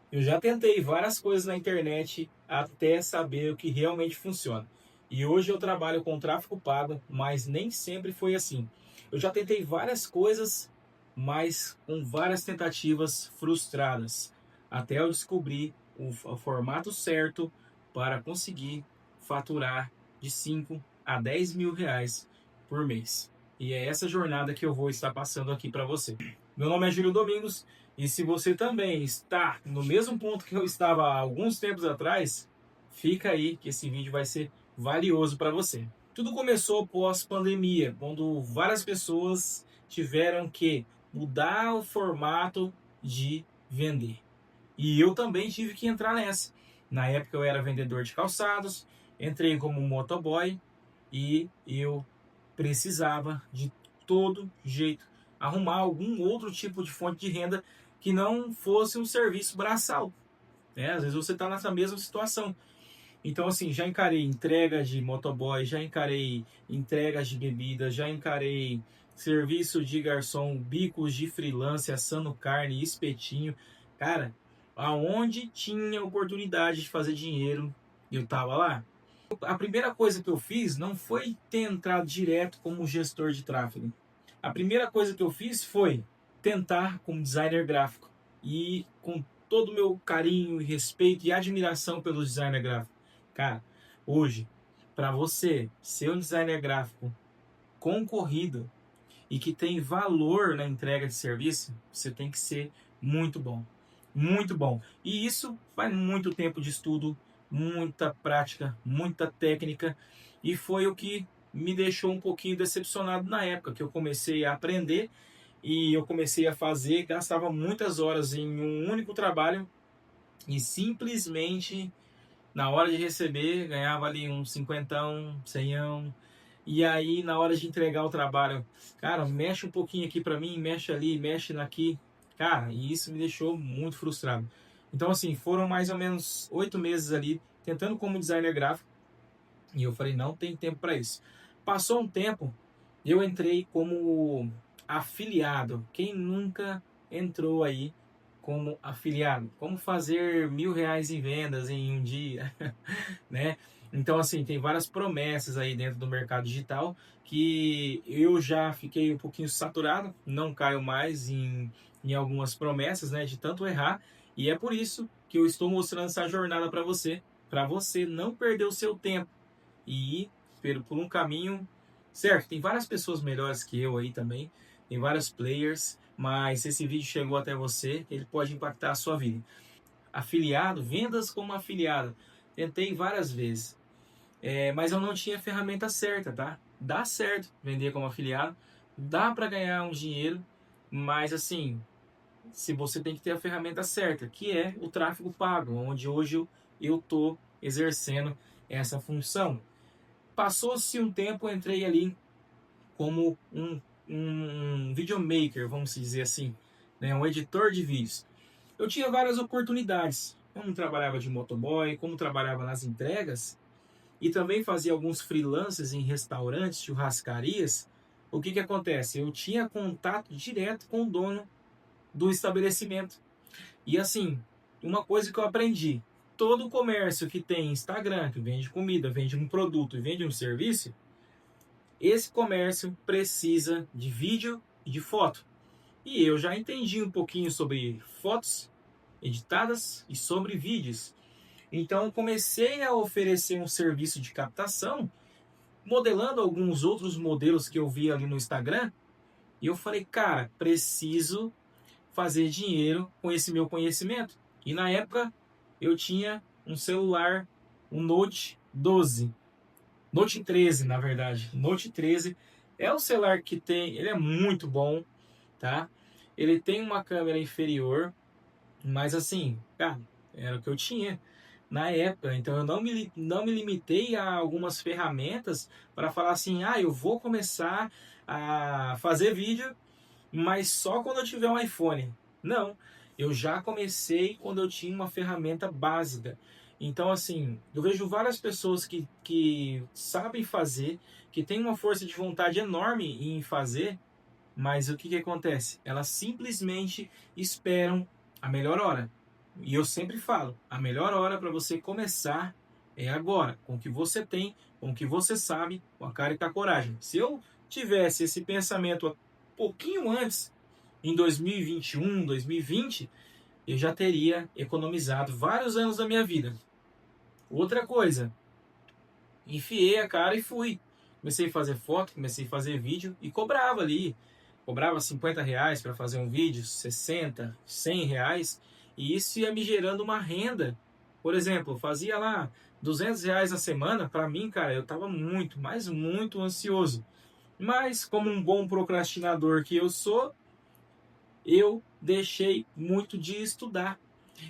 Eu já tentei várias coisas na internet até saber o que realmente funciona. E hoje eu trabalho com tráfego pago, mas nem sempre foi assim. Eu já tentei várias coisas, mas com várias tentativas frustradas, até eu descobrir o formato certo para conseguir faturar de 5 a 10 mil reais por mês. E é essa jornada que eu vou estar passando aqui para você. Meu nome é Júlio Domingos. E se você também está no mesmo ponto que eu estava há alguns tempos atrás, fica aí que esse vídeo vai ser valioso para você. Tudo começou pós-pandemia, quando várias pessoas tiveram que mudar o formato de vender. E eu também tive que entrar nessa. Na época eu era vendedor de calçados, entrei como motoboy e eu precisava de todo jeito arrumar algum outro tipo de fonte de renda que não fosse um serviço braçal, né? Às vezes você está nessa mesma situação. Então, assim, já encarei entrega de motoboy, já encarei entregas de bebidas, já encarei serviço de garçom, bicos de freelance, assando carne, espetinho. Cara, aonde tinha oportunidade de fazer dinheiro, eu tava lá. A primeira coisa que eu fiz não foi ter entrado direto como gestor de tráfego. A primeira coisa que eu fiz foi tentar como designer gráfico. E com todo o meu carinho e respeito e admiração pelo designer gráfico. Cara, hoje, para você ser um designer gráfico concorrido e que tem valor na entrega de serviço, você tem que ser muito bom. Muito bom. E isso vai muito tempo de estudo, muita prática, muita técnica. E foi o que me deixou um pouquinho decepcionado na época que eu comecei a aprender e eu comecei a fazer, gastava muitas horas em um único trabalho e simplesmente na hora de receber ganhava ali uns cinquentão, cemão. E aí na hora de entregar o trabalho, cara, mexe um pouquinho aqui para mim, mexe ali, mexe naqui. Cara, e isso me deixou muito frustrado. Então assim, foram mais ou menos 8 meses ali tentando como designer gráfico e eu falei, não tem tempo para isso. Passou um tempo, eu entrei como afiliado. Quem nunca entrou aí como afiliado? Como fazer R$ 1.000 em vendas em um dia, né? Então, assim, tem várias promessas aí dentro do mercado digital que eu já fiquei um pouquinho saturado, não caio mais em algumas promessas, né? De tanto errar. E é por isso que eu estou mostrando essa jornada para você não perder o seu tempo e ir por um caminho certo. Tem várias pessoas melhores que eu aí também, tem vários players, mas se esse vídeo chegou até você, ele pode impactar a sua vida. Afiliado, vendas como afiliado, tentei várias vezes, mas eu não tinha a ferramenta certa, tá? Dá certo vender como afiliado, dá para ganhar um dinheiro, mas assim, se você tem que ter a ferramenta certa, que é o tráfego pago, onde hoje eu tô exercendo essa função. Passou-se um tempo, eu entrei ali como um videomaker, vamos dizer assim, né? Um editor de vídeos. Eu tinha várias oportunidades, como trabalhava de motoboy, como trabalhava nas entregas, e também fazia alguns freelances em restaurantes, churrascarias. O que acontece? Eu tinha contato direto com o dono do estabelecimento. E assim, uma coisa que eu aprendi, todo comércio que tem Instagram, que vende comida, vende um produto e vende um serviço, esse comércio precisa de vídeo e de foto. E eu já entendi um pouquinho sobre fotos editadas e sobre vídeos. Então comecei a oferecer um serviço de captação, modelando alguns outros modelos que eu vi ali no Instagram. E eu falei, cara, preciso fazer dinheiro com esse meu conhecimento. E na época eu tinha um celular, um Note 12. Note 13, na verdade. Note 13 é o celular que tem, ele é muito bom, tá? Ele tem uma câmera inferior, mas assim, cara, era o que eu tinha na época. Então eu não me limitei a algumas ferramentas para falar assim, ah, eu vou começar a fazer vídeo, mas só quando eu tiver um iPhone. Não, eu já comecei quando eu tinha uma ferramenta básica. Então, assim, eu vejo várias pessoas que sabem fazer, que têm uma força de vontade enorme em fazer, mas o que acontece? Elas simplesmente esperam a melhor hora. E eu sempre falo, a melhor hora para você começar é agora, com o que você tem, com o que você sabe, com a cara e com a coragem. Se eu tivesse esse pensamento um pouquinho antes, em 2021, 2020, eu já teria economizado vários anos da minha vida. Outra coisa, enfiei a cara e fui. Comecei a fazer foto, comecei a fazer vídeo e cobrava ali. Cobrava R$ 50 para fazer um vídeo, 60, R$ 100. E isso ia me gerando uma renda. Por exemplo, eu fazia lá R$ 200 na semana. Para mim, cara, eu estava muito, mas muito ansioso. Mas, como um bom procrastinador que eu sou, eu deixei muito de estudar.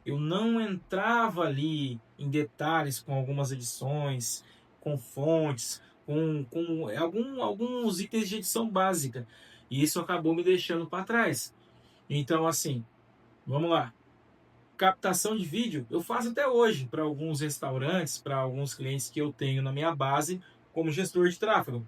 Eu não entrava ali em detalhes com algumas edições, com fontes, com alguns itens de edição básica. E isso acabou me deixando para trás. Então, assim, vamos lá. Captação de vídeo eu faço até hoje para alguns restaurantes, para alguns clientes que eu tenho na minha base como gestor de tráfego.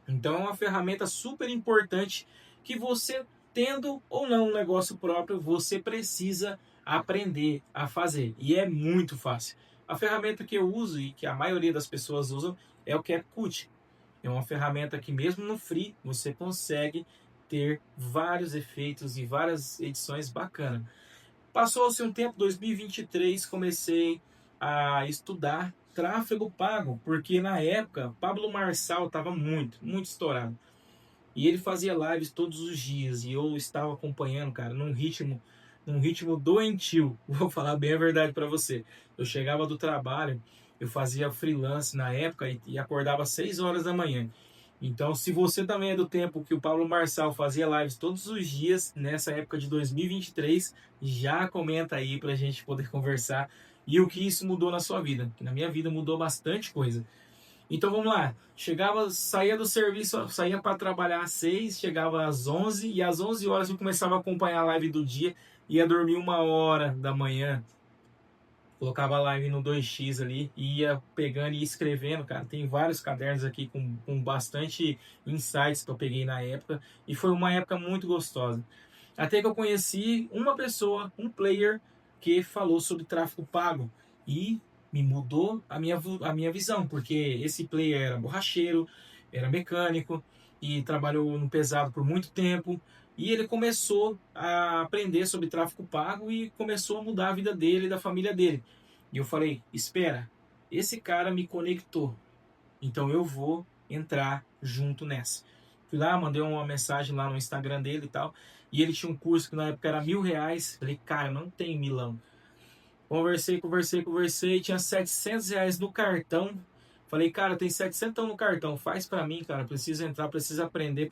Então é uma ferramenta super importante que você, tendo ou não um negócio próprio, você precisa aprender a fazer. E é muito fácil. A ferramenta que eu uso e que a maioria das pessoas usam é o CapCut. É uma ferramenta que mesmo no free você consegue ter vários efeitos e várias edições bacanas. Passou-se um tempo, 2023, comecei a estudar tráfego pago, porque na época Pablo Marçal estava muito estourado. E ele fazia lives todos os dias e eu estava acompanhando, cara, num ritmo doentio. Vou falar bem a verdade para você. Eu chegava do trabalho, eu fazia freelance na época e acordava às 6 horas da manhã. Então, se você também é do tempo que o Pablo Marçal fazia lives todos os dias, nessa época de 2023, já comenta aí pra gente poder conversar e o que isso mudou na sua vida. Que na minha vida mudou bastante coisa. Então vamos lá, saía do serviço, saía para trabalhar às 6, chegava às 11 e às 11 horas eu começava a acompanhar a live do dia, ia dormir 1 hora da manhã, colocava a live no 2x ali, e ia pegando e escrevendo, cara. Tem vários cadernos aqui com bastante insights que eu peguei na época, e foi uma época muito gostosa. Até que eu conheci uma pessoa, um player, que falou sobre tráfego pago, e me mudou a minha visão, porque esse player era borracheiro, era mecânico, e trabalhou no pesado por muito tempo, e ele começou a aprender sobre tráfego pago e começou a mudar a vida dele e da família dele. E eu falei, espera, esse cara me conectou, então eu vou entrar junto nessa. Fui lá, mandei uma mensagem lá no Instagram dele e tal, e ele tinha um curso que na época era R$ 1.000. Falei, cara, não tem milão. Conversei, tinha R$ 700 no cartão. Falei, cara, tem 700 no cartão, faz pra mim, cara, preciso entrar, preciso aprender.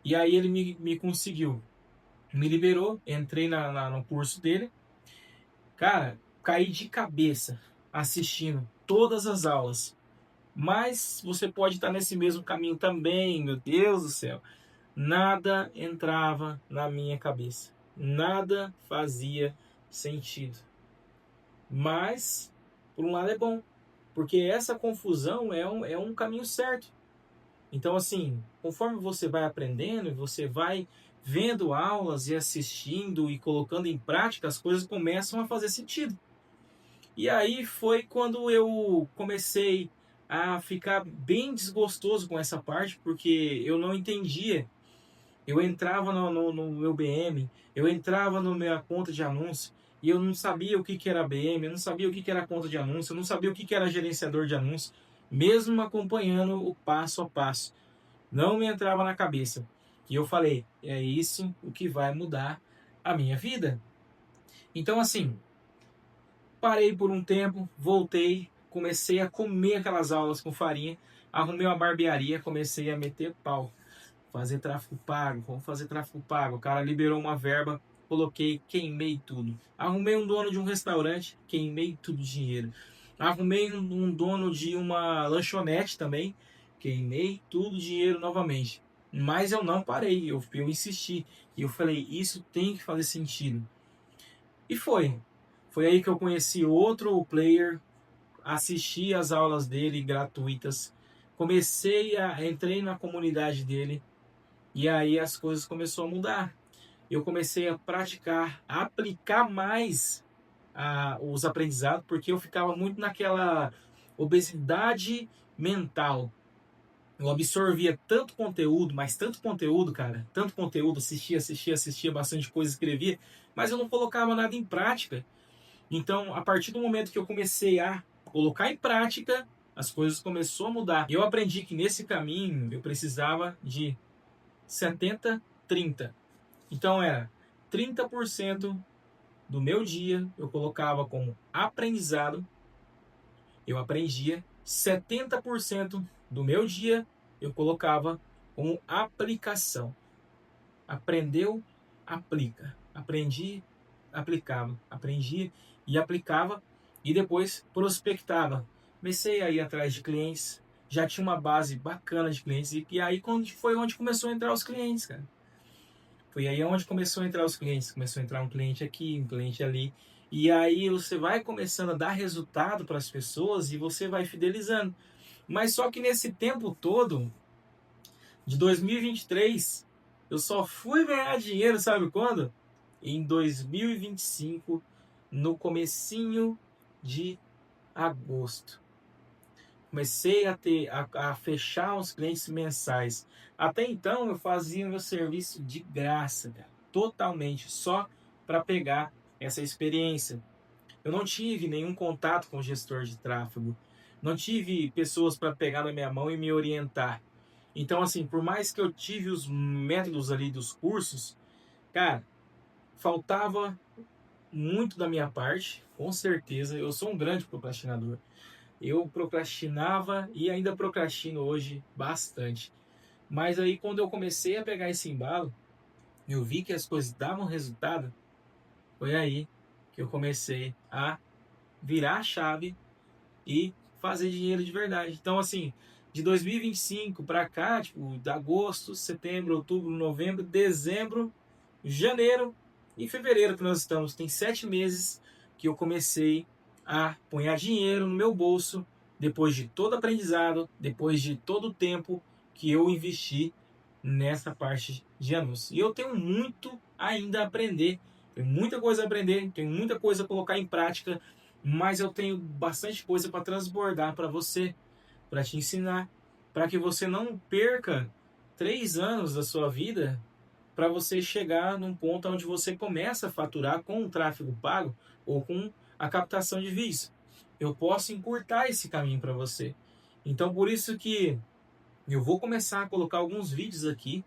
E aí ele me conseguiu, me liberou, entrei no curso dele. Cara, caí de cabeça assistindo todas as aulas. Mas você pode estar nesse mesmo caminho também, meu Deus do céu. Nada entrava na minha cabeça. Nada fazia sentido. Mas, por um lado é bom, porque essa confusão é um caminho certo. Então, assim, conforme você vai aprendendo e você vai vendo aulas e assistindo e colocando em prática, as coisas começam a fazer sentido. E aí foi quando eu comecei a ficar bem desgostoso com essa parte, porque eu não entendia. Eu entrava no meu BM, eu entrava na minha conta de anúncio, e eu não sabia o que era BM, eu não sabia o que era conta de anúncio, eu não sabia o que era gerenciador de anúncio, mesmo acompanhando o passo a passo. Não me entrava na cabeça. E eu falei, é isso o que vai mudar a minha vida. Então, assim, parei por um tempo, voltei, comecei a comer aquelas aulas com farinha, arrumei uma barbearia, comecei a meter pau. Fazer tráfego pago, vamos fazer tráfego pago. O cara liberou uma verba, coloquei, queimei tudo. Arrumei um dono de um restaurante, queimei tudo dinheiro. Arrumei um dono de uma lanchonete também, queimei tudo dinheiro novamente. Mas eu não parei, eu insisti. E eu falei, isso tem que fazer sentido. E foi. Foi aí que eu conheci outro player, assisti as aulas dele gratuitas, entrei na comunidade dele, e aí as coisas começaram a mudar. eu comecei a praticar, a aplicar mais os aprendizados, porque eu ficava muito naquela obesidade mental. Eu absorvia tanto conteúdo, mas tanto conteúdo, cara, tanto conteúdo, assistia bastante coisa, escrevia, mas eu não colocava nada em prática. Então, a partir do momento que eu comecei a colocar em prática, as coisas começaram a mudar. Eu aprendi que nesse caminho eu precisava de 70-30. Então era 30% do meu dia eu colocava como aprendizado, eu aprendia, 70% do meu dia eu colocava como aplicação. Aprendeu, aplica. Aprendi, aplicava. Aprendi e aplicava e depois prospectava. Comecei a ir atrás de clientes, já tinha uma base bacana de clientes e aí foi onde começou a entrar os clientes, cara. Foi aí onde começou a entrar os clientes. Começou a entrar um cliente aqui, um cliente ali. E aí você vai começando a dar resultado para as pessoas e você vai fidelizando. Mas só que nesse tempo todo, de 2023, eu só fui ganhar dinheiro, sabe quando? Em 2025, no comecinho de agosto. Comecei a fechar os clientes mensais. Até então eu fazia meu serviço de graça, cara, totalmente, só para pegar essa experiência. Eu não tive nenhum contato com o gestor de tráfego, não tive pessoas para pegar na minha mão e me orientar. Então, assim, por mais que eu tive os métodos ali dos cursos, cara, faltava muito da minha parte, com certeza. Eu sou um grande procrastinador. Eu procrastinava e ainda procrastino hoje bastante. Mas aí quando eu comecei a pegar esse embalo, eu vi que as coisas davam resultado, foi aí que eu comecei a virar a chave e fazer dinheiro de verdade. Então assim, de 2025 para cá, tipo, de agosto, setembro, outubro, novembro, dezembro, janeiro e fevereiro que nós estamos, tem 7 meses que eu comecei a pôr dinheiro no meu bolso, depois de todo aprendizado, depois de todo o tempo que eu investi nessa parte de anúncios. E eu tenho muito ainda a aprender, tenho muita coisa a aprender, tenho muita coisa a colocar em prática, mas eu tenho bastante coisa para transbordar para você, para te ensinar, para que você não perca 3 anos da sua vida para você chegar num ponto onde você começa a faturar com o tráfego pago ou com a captação de vídeos. Eu posso encurtar esse caminho para você. Então, por isso que eu vou começar a colocar alguns vídeos aqui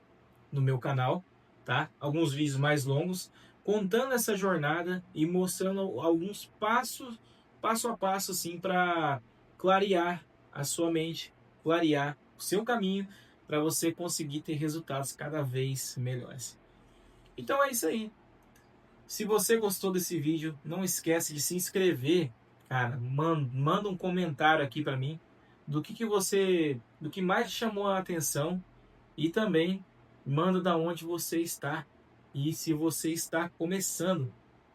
no meu canal, tá? Alguns vídeos mais longos, contando essa jornada e mostrando alguns passos, passo a passo, assim, para clarear a sua mente, clarear o seu caminho, para você conseguir ter resultados cada vez melhores. Então é isso aí. Se você gostou desse vídeo, não esquece de se inscrever, cara. Manda um comentário aqui para mim do que mais te chamou a atenção e também manda da onde você está e se você está começando,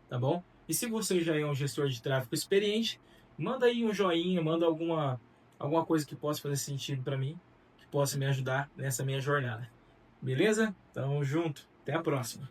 tá bom? E se você já é um gestor de tráfego experiente, manda aí um joinha, manda alguma coisa que possa fazer sentido para mim, que possa me ajudar nessa minha jornada. Beleza? Tamo junto. Até a próxima.